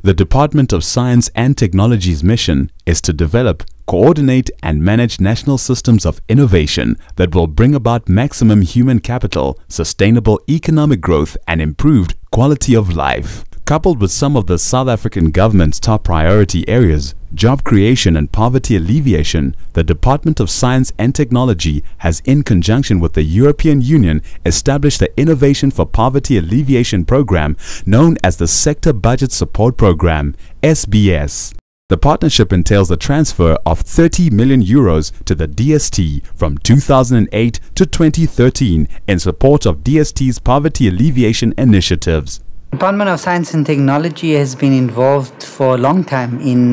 The Department of Science and Technology's mission is to develop, coordinate and manage national systems of innovation that will bring about maximum human capital, sustainable economic growth and improved quality of life. Coupled with some of the South African government's top priority areas, job creation and poverty alleviation, the Department of Science and Technology has, in conjunction with the European Union, established the Innovation for Poverty Alleviation Program known as the Sector Budget Support Program, SBS. The partnership entails the transfer of 30 million euros to the DST from 2008 to 2013 in support of DST's poverty alleviation initiatives. The Department of Science and Technology has been involved for a long time in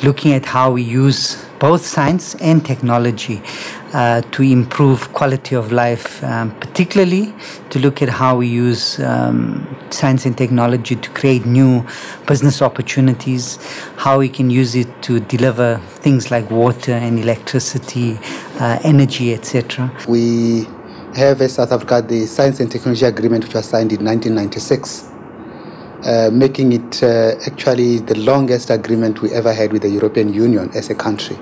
looking at how we use both science and technology to improve quality of life, particularly to look at how we use science and technology to create new business opportunities, how we can use it to deliver things like water and electricity, energy, etc. We have in South Africa the Science and Technology Agreement, which was signed in 1996. Making it actually the longest agreement we ever had with the European Union as a country.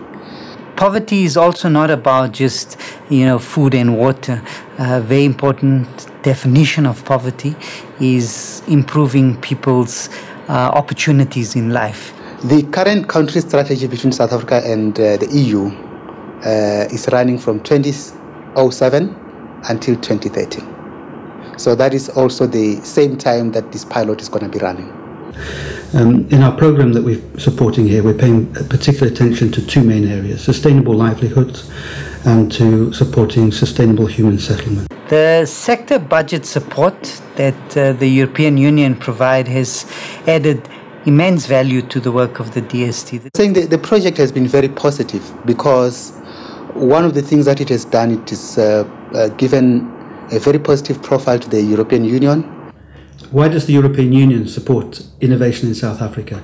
Poverty is also not about just, food and water. A very important definition of poverty is improving people's opportunities in life. The current country strategy between South Africa and the EU is running from 2007 until 2013. So that is also the same time that this pilot is going to be running. In our program that we're supporting here, we're paying particular attention to two main areas: sustainable livelihoods and to supporting sustainable human settlement. The sector budget support that the European Union provide has added immense value to the work of the DST. I think the project has been very positive because one of the things that it has done, it is given a very positive profile to the European Union. Why does the European Union support innovation in South Africa?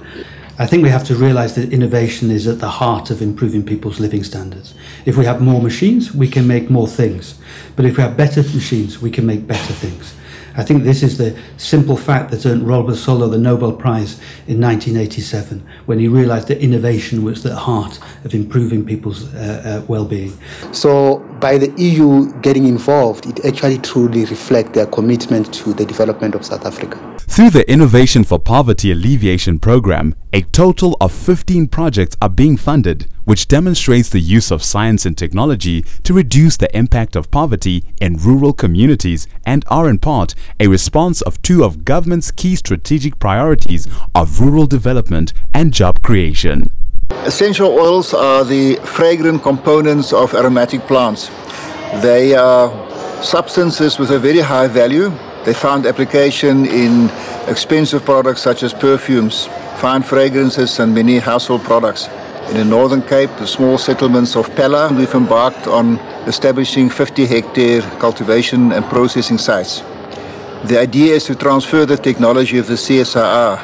I think we have to realize that innovation is at the heart of improving people's living standards. If we have more machines, we can make more things. But if we have better machines, we can make better things. I think this is the simple fact that earned Robert Solow the Nobel Prize in 1987, when he realized that innovation was at the heart of improving people's well-being. So by the EU getting involved, it actually truly reflects their commitment to the development of South Africa. Through the Innovation for Poverty Alleviation Program, a total of 15 projects are being funded, which demonstrates the use of science and technology to reduce the impact of poverty in rural communities and are in part a response of two of government's key strategic priorities of rural development and job creation. Essential oils are the fragrant components of aromatic plants. They are substances with a very high value. They found application in expensive products such as perfumes, fine fragrances and many household products. In the Northern Cape, the small settlements of Pella, we've embarked on establishing 50-hectare cultivation and processing sites. The idea is to transfer the technology of the CSIR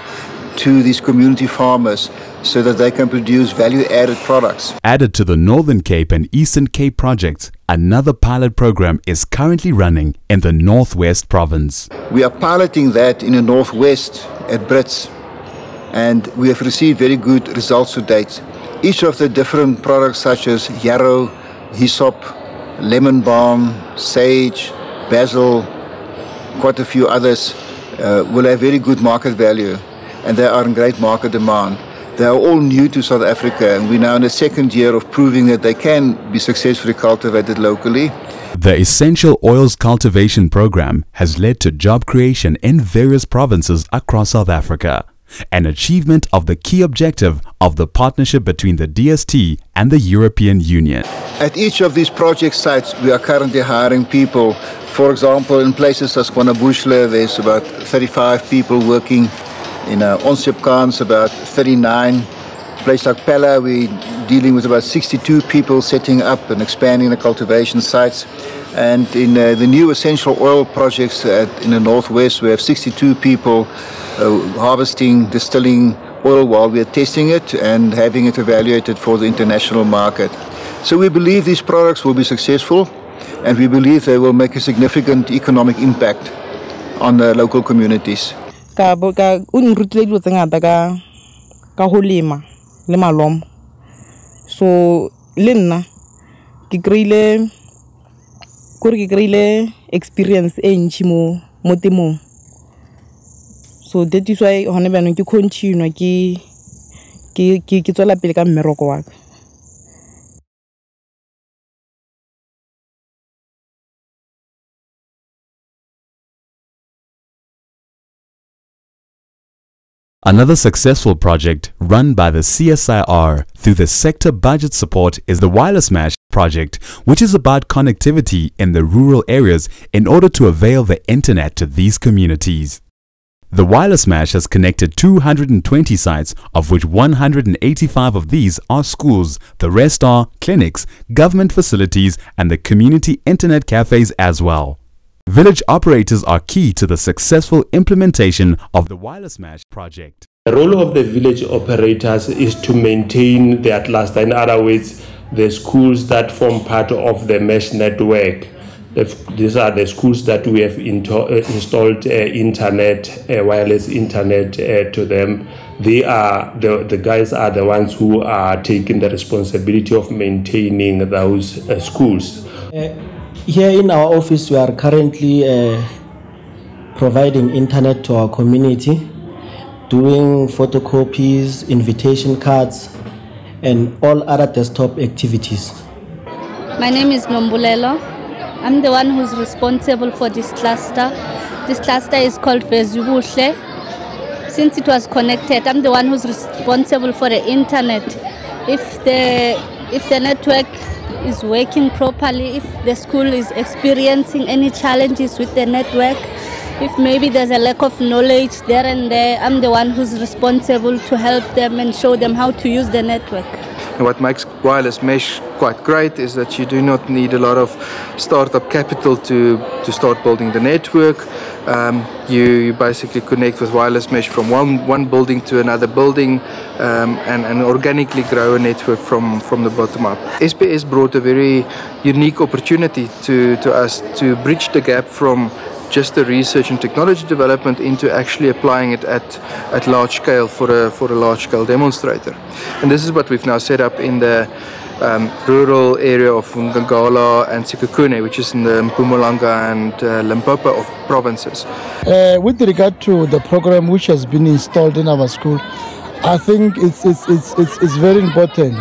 to these community farmers so that they can produce value-added products. Added to the Northern Cape and Eastern Cape projects, another pilot program is currently running in the Northwest province. We are piloting that in the Northwest at Brits, and we have received very good results to date. Each of the different products such as yarrow, hyssop, lemon balm, sage, basil, quite a few others will have very good market value, and they are in great market demand. They are all new to South Africa, and we're now in the second year of proving that they can be successfully cultivated locally. The Essential Oils Cultivation Program has led to job creation in various provinces across South Africa, an achievement of the key objective of the partnership between the DST and the European Union. At each of these project sites, we are currently hiring people. For example, in places as KwaNobuhle, there's about 35 people working. In Onsepkans, about 39. Place like Pella, we're dealing with about 62 people setting up and expanding the cultivation sites. And in the new essential oil projects in the Northwest, we have 62 people harvesting, distilling oil while we are testing it and having it evaluated for the international market. So we believe these products will be successful, and we believe they will make a significant economic impact on the local communities. o nrutile dilo tse ngata ka ho lema le malomo. So le nna ke kreile experience e ntši mo temong. So that is why hone bana ke continue ke tswela pele ka mmereko wa ka. Another successful project run by the CSIR through the sector budget support is the Wireless Mesh project, which is about connectivity in the rural areas in order to avail the internet to these communities. The Wireless Mesh has connected 220 sites, of which 185 of these are schools, the rest are clinics, government facilities and the community internet cafes as well. Village operators are key to the successful implementation of the Wireless Mesh project. The role of the village operators is to maintain the cluster. In other words, the schools that form part of the mesh network. These are the schools that we have installed wireless internet to them. They are the guys are the ones who are taking the responsibility of maintaining those schools. Here in our office, we are currently providing internet to our community, doing photocopies, invitation cards, and all other desktop activities. My name is Nombulelo. I'm the one who's responsible for this cluster. This cluster is called Vezubushle. Since it was connected, I'm the one who's responsible for the internet. If the network is working properly, if the school is experiencing any challenges with the network, if maybe there's a lack of knowledge there and there, I'm the one who's responsible to help them and show them how to use the network. And what makes wireless mesh quite great is that you do not need a lot of startup capital to start building the network. You basically connect with wireless mesh from one building to another building and organically grow a network from the bottom up. SPS brought a very unique opportunity to us to bridge the gap from just the research and technology development into actually applying it at large scale for a large scale demonstrator. And this is what we've now set up in the rural area of Ngangala and Sekhukhune, which is in the Mpumalanga and Limpopo of provinces. With regard to the program which has been installed in our school, I think it's very important.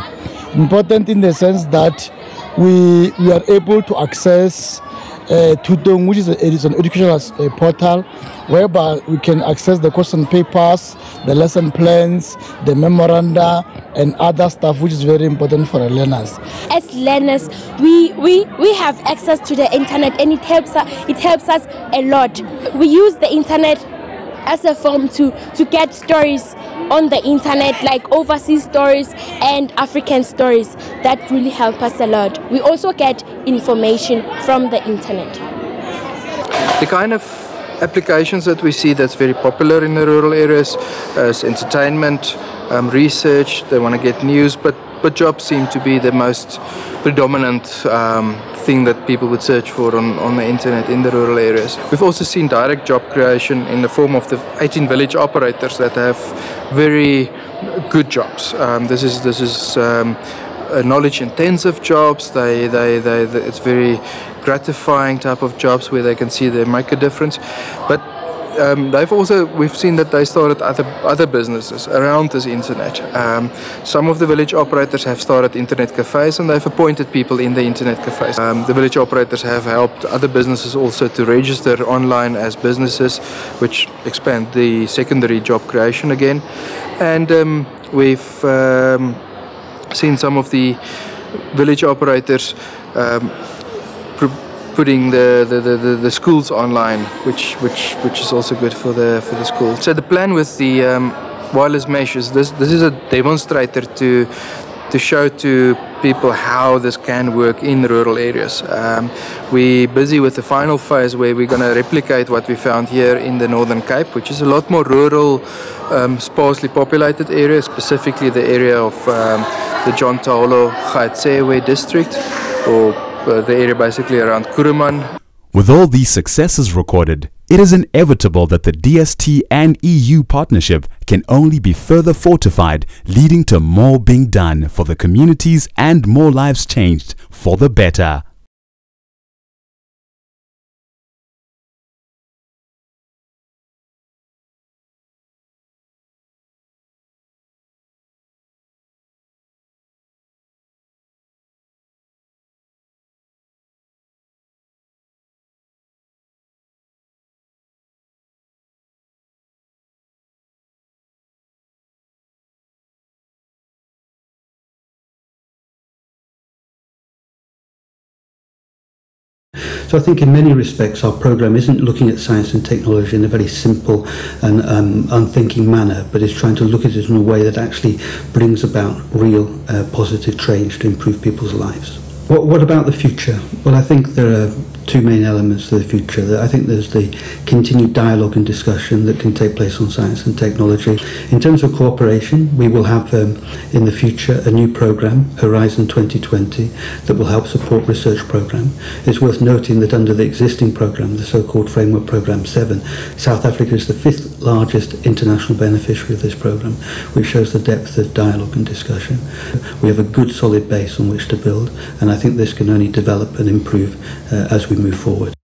Important in the sense that we are able to access Tudong, which is an educational portal whereby we can access the question papers, the lesson plans, the memoranda, and other stuff, which is very important for our learners. As learners, we have access to the internet, and it helps us a lot. We use the internet as a form to get stories on the internet, like overseas stories and African stories that really help us a lot. We also get information from the internet. The kind of applications that we see that's very popular in the rural areas is entertainment, research. They want to get news, but jobs seem to be the most predominant thing that people would search for on the internet in the rural areas. We've also seen direct job creation in the form of the 18 village operators that have very good jobs. This is knowledge-intensive jobs. It's very gratifying type of jobs where they can see they make a difference. But we've seen that they started other businesses around this internet. Some of the village operators have started internet cafes, and they've appointed people in the internet cafes. The village operators have helped other businesses also to register online as businesses, which expand the secondary job creation again. And we've seen some of the village operators putting the schools online, which is also good for the school. So the plan with the wireless mesh is this is a demonstrator to show to people how this can work in rural areas. We're busy with the final phase where we're going to replicate what we found here in the Northern Cape, which is a lot more rural, sparsely populated area, specifically the area of the John Taholo Gaetsewe district, or the area basically around Kuruman. With all these successes recorded, It is inevitable that the DST and EU partnership can only be further fortified, leading to more being done for the communities and more lives changed for the better. So I think in many respects our programme isn't looking at science and technology in a very simple and unthinking manner, but is trying to look at it in a way that actually brings about real positive change to improve people's lives. What about the future? Well, I think there are two main elements to the future. I think there's the continued dialogue and discussion that can take place on science and technology. In terms of cooperation, we will have in the future a new programme, Horizon 2020, that will help support research programme. It's worth noting that under the existing programme, the so-called Framework Programme 7, South Africa is the 5th largest international beneficiary of this programme, which shows the depth of dialogue and discussion. We have a good solid base on which to build, and I think this can only develop and improve as we move forward.